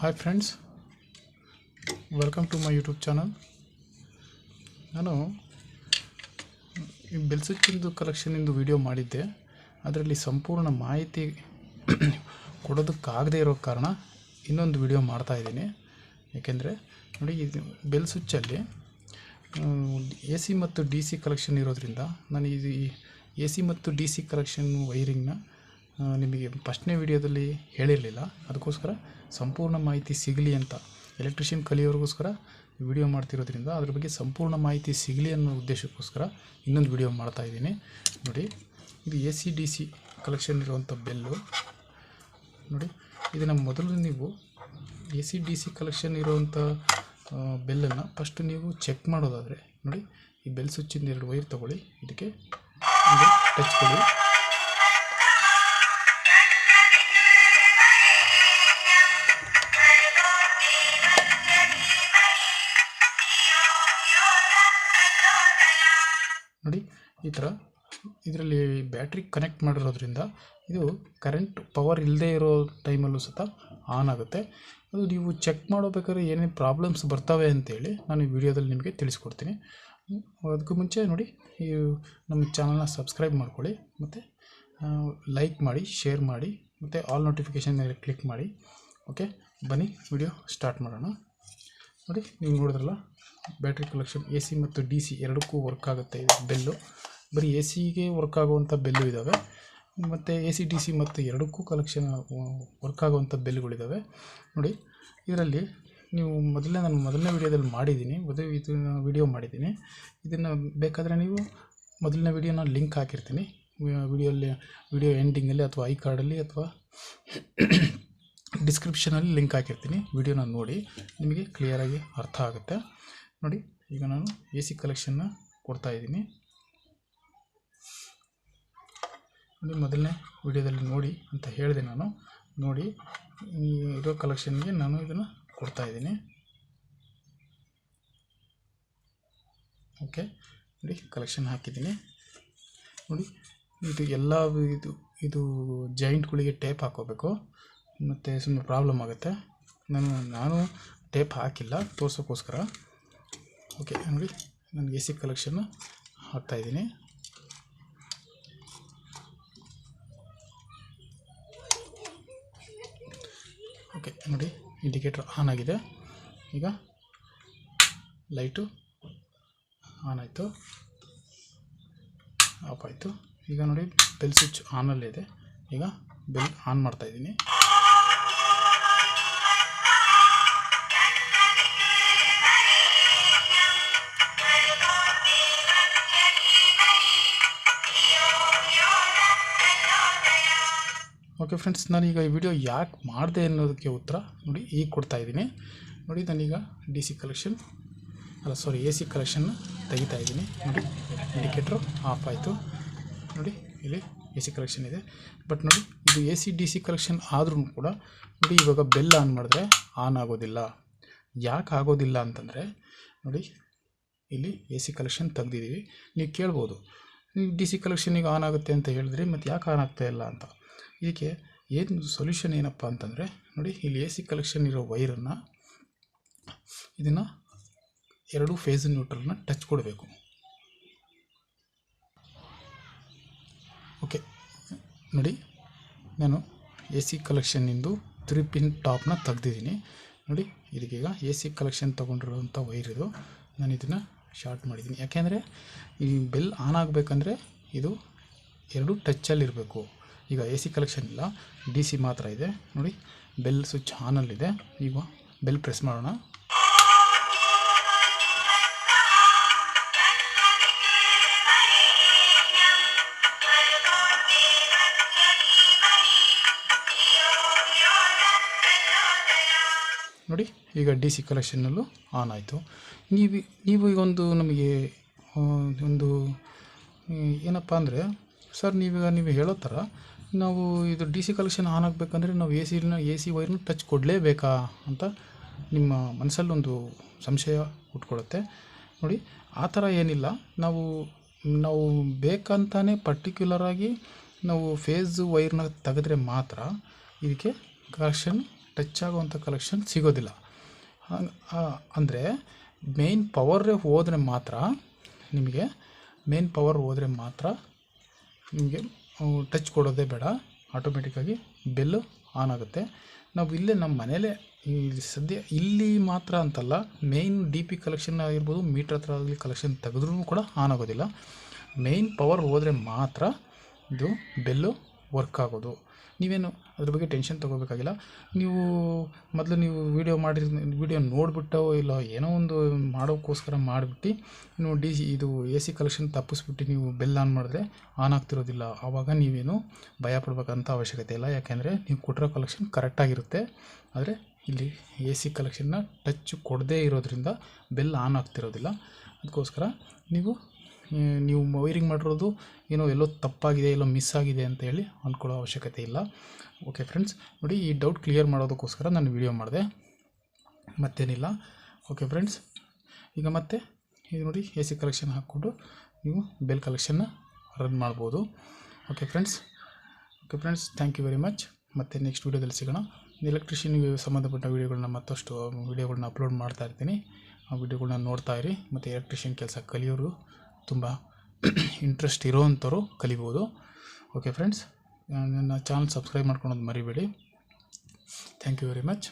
Hi friends, welcome to my YouTube channel. ನಾನು ಈ bell ಸ್ವಿಚ್ಚಿಂದು ಕಲೆಕ್ಷನಿಂದು video ಮಾಡಿದ್ದೆ. ಅದರಲ್ಲಿ ಸಂಪೂರ್ಣ ಮಾಹಿತಿ ಕೊಡೋದಕ್ಕಾಗದೇ ಇರೋ ಕಾರಣ ಇನ್ನೊಂದು ವಿಡಿಯೋ ಮಾಡ್ತಾಯಿದ್ದೀನಿ. ಏಕೆಂದರೆ ನೋಡಿ, ಇದು ಬೆಲ್ ಸ್ವಿಚ್ಚಲ್ಲಿ ಎ ಸಿ ಮತ್ತು ಡಿ ಸಿ ಕಲೆಕ್ಷನ್ ಇರೋದ್ರಿಂದ ನಾನು ಈ ಎ ಸಿ ಮತ್ತು ಡಿ ಸಿ ಕಲೆಕ್ಷನ್ ವೈರಿಂಗ್ನ ನಿಮಗೆ ಫಸ್ಟ್ನೇ ವಿಡಿಯೋದಲ್ಲಿ ಹೇಳಿರಲಿಲ್ಲ. ಅದಕ್ಕೋಸ್ಕರ ಸಂಪೂರ್ಣ ಮಾಹಿತಿ ಸಿಗಲಿ ಅಂತ ಎಲೆಕ್ಟ್ರಿಷಿಯನ್ ಕಲಿಯೋರಿಗೋಸ್ಕರ ವಿಡಿಯೋ ಮಾಡ್ತಿರೋದ್ರಿಂದ ಅದ್ರ ಬಗ್ಗೆ ಸಂಪೂರ್ಣ ಮಾಹಿತಿ ಸಿಗಲಿ ಅನ್ನೋ ಉದ್ದೇಶಕ್ಕೋಸ್ಕರ ಇನ್ನೊಂದು ವಿಡಿಯೋ ಮಾಡ್ತಾಯಿದ್ದೀನಿ. ನೋಡಿ, ಇದು A C D C collection ಇರುವಂಥ ಬೆಲ್ಲು. ನೋಡಿ, ಇದನ್ನು ಮೊದಲು ನೀವು A C D C collection ಇರುವಂಥ ಬೆಲ್ಲನ್ನು ಫಸ್ಟು ನೀವು ಚೆಕ್ ಮಾಡೋದಾದರೆ ನೋಡಿ, ಈ ಬೆಲ್ ಸ್ವಿಚ್ಚಿಂದ 2 ವೈರ್ ತೊಗೊಳ್ಳಿ, ಇದಕ್ಕೆ ಟಚ್ ಕೊಡಿ. ನೋಡಿ, ಈ ಥರ ಇದರಲ್ಲಿ ಬ್ಯಾಟ್ರಿ ಕನೆಕ್ಟ್ ಮಾಡಿರೋದ್ರಿಂದ ಇದು ಕರೆಂಟ್ ಪವರ್ ಇಲ್ಲದೆ ಇರೋ ಟೈಮಲ್ಲೂ ಸಹ ಆನ್ ಆಗುತ್ತೆ. ಅದು ನೀವು ಚೆಕ್ ಮಾಡಬೇಕಾದ್ರೆ ಏನೇನು ಪ್ರಾಬ್ಲಮ್ಸ್ ಬರ್ತವೆ ಅಂತೇಳಿ ನಾನು ಈ ವಿಡಿಯೋದಲ್ಲಿ ನಿಮಗೆ ತಿಳಿಸ್ಕೊಡ್ತೀನಿ. ಅದಕ್ಕೂ ಮುಂಚೆ ನೋಡಿ, ಈ ನಮ್ಮ ಚಾನಲ್ನ ಸಬ್ಸ್ಕ್ರೈಬ್ ಮಾಡ್ಕೊಳ್ಳಿ, ಮತ್ತು ಲೈಕ್ ಮಾಡಿ, ಶೇರ್ ಮಾಡಿ, ಮತ್ತು ಆಲ್ ನೋಟಿಫಿಕೇಷನ್ ಮೇಲೆ ಕ್ಲಿಕ್ ಮಾಡಿ. ಓಕೆ, ಬನ್ನಿ ವಿಡಿಯೋ ಸ್ಟಾರ್ಟ್ ಮಾಡೋಣ. ನೋಡಿ, ನೀವು ನೋಡಿದ್ರಲ್ಲ, ಬ್ಯಾಟ್ರಿ ಕಲೆಕ್ಷನ್ ಎ ಸಿ ಮತ್ತು ಡಿ ಸಿ ಎರಡಕ್ಕೂ ವರ್ಕ್ ಆಗುತ್ತೆ. ಇದು ಬೆಲ್ಲು ಬರೀ ಎ ಸಿಗೆ ವರ್ಕ್ ಆಗುವಂಥ ಬೆಲ್ಲು ಇದ್ದಾವೆ, ಮತ್ತು ಎ ಸಿ ಡಿ ಸಿ ಮತ್ತು ಎರಡಕ್ಕೂ ಕಲೆಕ್ಷನ್ ವರ್ಕ್ ಆಗುವಂಥ ಬೆಲ್ಗಳಿದ್ದಾವೆ. ನೋಡಿ, ಇದರಲ್ಲಿ ನೀವು ನಾನು ಮೊದಲನೇ ವಿಡಿಯೋದಲ್ಲಿ ಮಾಡಿದ್ದೀನಿ, ಇದನ್ನು ವಿಡಿಯೋ ಮಾಡಿದ್ದೀನಿ. ಇದನ್ನು ಬೇಕಾದರೆ ನೀವು ಮೊದಲನೇ ವಿಡಿಯೋನ ಲಿಂಕ್ ಹಾಕಿರ್ತೀನಿ ವಿಡಿಯೋ ಎಂಡಿಂಗಲ್ಲಿ, ಅಥವಾ ಐ ಕಾರ್ಡಲ್ಲಿ, ಅಥವಾ ಡಿಸ್ಕ್ರಿಪ್ಷನಲ್ಲಿ ಲಿಂಕ್ ಹಾಕಿರ್ತೀನಿ. ವಿಡಿಯೋನ ನೋಡಿ, ನಿಮಗೆ ಕ್ಲಿಯರಾಗಿ ಅರ್ಥ ಆಗುತ್ತೆ. ನೋಡಿ, ಈಗ ನಾನು ಎ ಸಿ ಕಲೆಕ್ಷನ್ನ ಕೊಡ್ತಾಯಿದ್ದೀನಿ. ನೋಡಿ, ಮೊದಲನೇ ವಿಡಿಯೋದಲ್ಲಿ ನೋಡಿ ಅಂತ ಹೇಳಿದೆ ನಾನು. ನೋಡಿ, ಇರೋ ಕಲೆಕ್ಷನ್ಗೆ ನಾನು ಇದನ್ನು ಕೊಡ್ತಾಯಿದ್ದೀನಿ. ಓಕೆ, ನೋಡಿ, ಕಲೆಕ್ಷನ್ ಹಾಕಿದ್ದೀನಿ. ನೋಡಿ, ಇದು ಎಲ್ಲ ಇದು ಜಾಯಿಂಟ್ಗಳಿಗೆ ಟೇಪ್ ಹಾಕೋಬೇಕು, ಮತ್ತು ಸುಮ್ಮನೆ ಪ್ರಾಬ್ಲಮ್ ಆಗುತ್ತೆ. ನಾನು ಟೇಪ್ ಹಾಕಿಲ್ಲ ತೋರ್ಸೋಕ್ಕೋಸ್ಕರ. ಓಕೆ, ನೋಡಿ, ನಾನು ಎ ಸಿ ಕಲೆಕ್ಷನ್ನು ಹಾಕ್ತಾಯಿದ್ದೀನಿ. ಓಕೆ, ನೋಡಿ, ಇಂಡಿಕೇಟರ್ ಆನ್ ಆಗಿದೆ. ಈಗ ಲೈಟು ಆನ್ ಆಯಿತು, ಆಫ್ ಆಯಿತು. ಈಗ ನೋಡಿ, ಬೆಲ್ ಸ್ವಿಚ್ ಆನಲ್ಲಿದೆ. ಈಗ ಬೆಲ್ ಆನ್ ಮಾಡ್ತಾಯಿದ್ದೀನಿ. ಓಕೆ ಫ್ರೆಂಡ್ಸ್, ನಾನೀಗ ಈ ವಿಡಿಯೋ ಯಾಕೆ ಮಾಡಿದೆ ಅನ್ನೋದಕ್ಕೆ ಉತ್ತರ ನೋಡಿ ಈಗ ಕೊಡ್ತಾಯಿದ್ದೀನಿ. ನೋಡಿ, ನಾನೀಗ D C collection A C ಕಲೆಕ್ಷನ್ನ ತೆಗಿತಾಯಿದ್ದೀನಿ. ನೋಡಿ, ಇಂಡಿಕೇಟ್ರು ಆಫ್ ಆಯಿತು. ನೋಡಿ, ಇಲ್ಲಿ ಎ ಸಿ ಕಲೆಕ್ಷನ್ ಇದೆ. ಬಟ್ ನೋಡಿ, ಇದು A C D C collection ಆದ್ರೂ ಕೂಡ ನೋಡಿ, ಇವಾಗ ಬೆಲ್ ಆನ್ ಮಾಡಿದ್ರೆ ಆನ್ ಆಗೋದಿಲ್ಲ. ಯಾಕೆ ಆಗೋದಿಲ್ಲ ಅಂತಂದರೆ ನೋಡಿ, ಇಲ್ಲಿ ಎ ಸಿ ಕಲೆಕ್ಷನ್ ತೆಗ್ದಿದ್ದೀವಿ. ನೀವು ಕೇಳ್ಬೋದು, ನೀವು ಡಿ ಸಿ ಕಲೆಕ್ಷನಿಗೆ ಆನ್ ಆಗುತ್ತೆ ಅಂತ ಹೇಳಿದ್ರಿ, ಮತ್ತು ಯಾಕೆ ಆನ್ ಆಗ್ತಾಯಿಲ್ಲ ಅಂತ. ಇದಕ್ಕೆ ಏನು ಸೊಲ್ಯೂಷನ್ ಏನಪ್ಪ ಅಂತಂದರೆ ನೋಡಿ, ಇಲ್ಲಿ ಎ ಸಿ ಕಲೆಕ್ಷನ್ ಇರೋ ವೈರನ್ನು ಇದನ್ನು 2 ಫೇಸ್ ನ್ಯೂಟ್ರಲ್ನ ಟಚ್ ಕೊಡಬೇಕು. ಓಕೆ, ನೋಡಿ, ನಾನು ಎ ಸಿ ಕಲೆಕ್ಷನ್ನಿಂದು 3 ಪಿನ್ ಟಾಪ್ನ ತೆಗ್ದಿದ್ದೀನಿ. ನೋಡಿ, ಇದಕ್ಕೀಗ ಎ ಸಿ ಕಲೆಕ್ಷನ್ ತೊಗೊಂಡಿರೋಂಥ ವೈರ್ ಇದು. ನಾನು ಇದನ್ನು ಶಾರ್ಟ್ ಮಾಡಿದ್ದೀನಿ. ಯಾಕೆಂದರೆ ಈ ಬೆಲ್ ಆನ್ ಆಗಬೇಕಂದ್ರೆ ಇದು 2 ಟಚ್ಚಲ್ಲಿರಬೇಕು. ಈಗ ಎ ಸಿ ಕಲೆಕ್ಷನ್ ಇಲ್ಲ, ಡಿ ಸಿ ಮಾತ್ರ ಇದೆ. ನೋಡಿ, ಬೆಲ್ ಸ್ವಿಚ್ ಆನಲ್ಲಿದೆ. ಈಗ ಬೆಲ್ ಪ್ರೆಸ್ ಮಾಡೋಣ. ನೋಡಿ, ಈಗ ಡಿ ಸಿ ಕಲೆಕ್ಷನ್ನಲ್ಲೂ ಆನ್ ಆಯಿತು. ನೀವು ಈಗ ನಮಗೆ ಒಂದು ಏನಪ್ಪ ಅಂದರೆ, ಸರ್ ನೀವು ಹೇಳೋ ಥರ ನಾವು ಇದು ಡಿ ಸಿ ಕಲೆಕ್ಷನ್ ಆನ್ ಆಗಬೇಕಂದ್ರೆ ನಾವು ಎ ಸಿ ವೈರ್ನ ಟಚ್ ಕೊಡಲೇಬೇಕಾ ಅಂತ ನಿಮ್ಮ ಮನಸ್ಸಲ್ಲೊಂದು ಸಂಶಯ ಹುಟ್ಕೊಳ್ಳುತ್ತೆ. ನೋಡಿ, ಆ ಥರ ಏನಿಲ್ಲ. ನಾವು ಬೇಕಂತಾನೆ ಪರ್ಟಿಕ್ಯುಲರಾಗಿ ನಾವು ಫೇಸ್ ವೈರ್ನ ತೆಗೆದ್ರೆ ಮಾತ್ರ ಇದಕ್ಕೆ ಕಲೆಕ್ಷನ್ ಟಚ್ ಆಗುವಂಥ ಕಲೆಕ್ಷನ್ ಸಿಗೋದಿಲ್ಲ. ಅಂದರೆ ಮೇನ್ ಪವರೇ ಹೋದರೆ ಮಾತ್ರ ನಿಮಗೆ ನಿಮಗೆ ಟಚ್ ಕೊಡೋದೇ ಬೇಡ, ಆಟೋಮೆಟಿಕ್ಕಾಗಿ ಬೆಲ್ಲು ಆನ್ ಆಗುತ್ತೆ. ನಾವು ಇಲ್ಲೇ ನಮ್ಮ ಮನೇಲೇ ಸದ್ಯ ಇಲ್ಲಿ ಮಾತ್ರ ಅಂತಲ್ಲ, ಮೇಯ್ನ್ ಡಿ ಪಿ ಕಲೆಕ್ಷನ್ ಆಗಿರ್ಬೋದು, ಮೀಟ್ರ್ ಹತ್ರ ಆಗಲಿ ಕಲೆಕ್ಷನ್ ತೆಗೆದ್ರೂ ಕೂಡ ಆನ್ ಆಗೋದಿಲ್ಲ. ಮೇಯ್ನ್ ಪವರ್ ಹೋದರೆ ಮಾತ್ರ ಇದು ಬೆಲ್ಲು ವರ್ಕ್ ಆಗೋದು. ನೀವೇನು ಅದ್ರ ಬಗ್ಗೆ ಟೆನ್ಷನ್ ತೊಗೋಬೇಕಾಗಿಲ್ಲ. ನೀವು ಮೊದಲು ನೀವು ವೀಡಿಯೋ ನೋಡಿಬಿಟ್ಟು ಇಲ್ಲ ಏನೋ ಒಂದು ಮಾಡೋಕ್ಕೋಸ್ಕರ ಮಾಡಿಬಿಟ್ಟು ನೀವು ಇದು AC ಕಲೆಕ್ಷನ್ ತಪ್ಪಿಸ್ಬಿಟ್ಟು ನೀವು ಬೆಲ್ ಆನ್ ಮಾಡಿದ್ರೆ ಆನ್ ಆಗ್ತಿರೋದಿಲ್ಲ. ಆವಾಗ ನೀವೇನು ಭಯ ಪಡ್ಬೇಕಂತ ಅವಶ್ಯಕತೆ ಇಲ್ಲ, ಯಾಕೆಂದರೆ ನೀವು ಕೊಟ್ಟಿರೋ ಕಲೆಕ್ಷನ್ ಕರೆಕ್ಟಾಗಿರುತ್ತೆ. ಆದರೆ ಇಲ್ಲಿ AC ಕಲೆಕ್ಷನ್ನ ಟಚ್ ಕೊಡದೇ ಇರೋದ್ರಿಂದ ಬೆಲ್ ಆನ್ ಆಗ್ತಿರೋದಿಲ್ಲ. ಅದಕ್ಕೋಸ್ಕರ ನೀವು ವೈರಿಂಗ್ ಮಾಡಿರೋದು ಏನೋ ಎಲ್ಲೋ ತಪ್ಪಾಗಿದೆ, ಎಲ್ಲೋ ಮಿಸ್ ಆಗಿದೆ ಅಂತ ಹೇಳಿ ಅಂದ್ಕೊಳ್ಳೋ ಅವಶ್ಯಕತೆ ಇಲ್ಲ. ಓಕೆ ಫ್ರೆಂಡ್ಸ್, ನೋಡಿ ಈ ಡೌಟ್ ಕ್ಲಿಯರ್ ಮಾಡೋದಕ್ಕೋಸ್ಕರ ನಾನು ವಿಡಿಯೋ ಮಾಡಿದೆ, ಮತ್ತೇನಿಲ್ಲ. ಓಕೆ ಫ್ರೆಂಡ್ಸ್, ಈಗ ಮತ್ತೆ ಇದು ನೋಡಿ AC ಕಲೆಕ್ಷನ್ ಹಾಕ್ಕೊಂಡು ನೀವು ಬೆಲ್ ಕಲೆಕ್ಷನ್ನ ರನ್ ಮಾಡ್ಬೋದು. Okay friends, thank you very much. ಮತ್ತು ನೆಕ್ಸ್ಟ್ ವೀಡಿಯೋದಲ್ಲಿ ಸಿಗೋಣ. ಎಲೆಕ್ಟ್ರಿಷಿಯನ್ಗೆ ಸಂಬಂಧಪಟ್ಟ ವೀಡಿಯೋಗಳನ್ನ ಮತ್ತಷ್ಟು ವೀಡಿಯೋಗಳನ್ನ ಅಪ್ಲೋಡ್ ಮಾಡ್ತಾ ಇರ್ತೀನಿ. ಆ ವೀಡಿಯೋಗಳನ್ನ ನೋಡ್ತಾ ಇರಿ. ಮತ್ತು ಎಲೆಕ್ಟ್ರಿಷಿಯನ್ ಕೆಲಸ ಕಲಿಯೋರು, ತುಂಬ ಇಂಟ್ರೆಸ್ಟ್ ಇರೋವಂಥವ್ರು ಕಲಿಬೋದು. ಓಕೆ ಫ್ರೆಂಡ್ಸ್, ನನ್ನ ಚಾನಲ್ ಸಬ್ಸ್ಕ್ರೈಬ್ ಮಾಡ್ಕೊಳೋದು ಮರಿಬೇಡಿ. Thank you very much.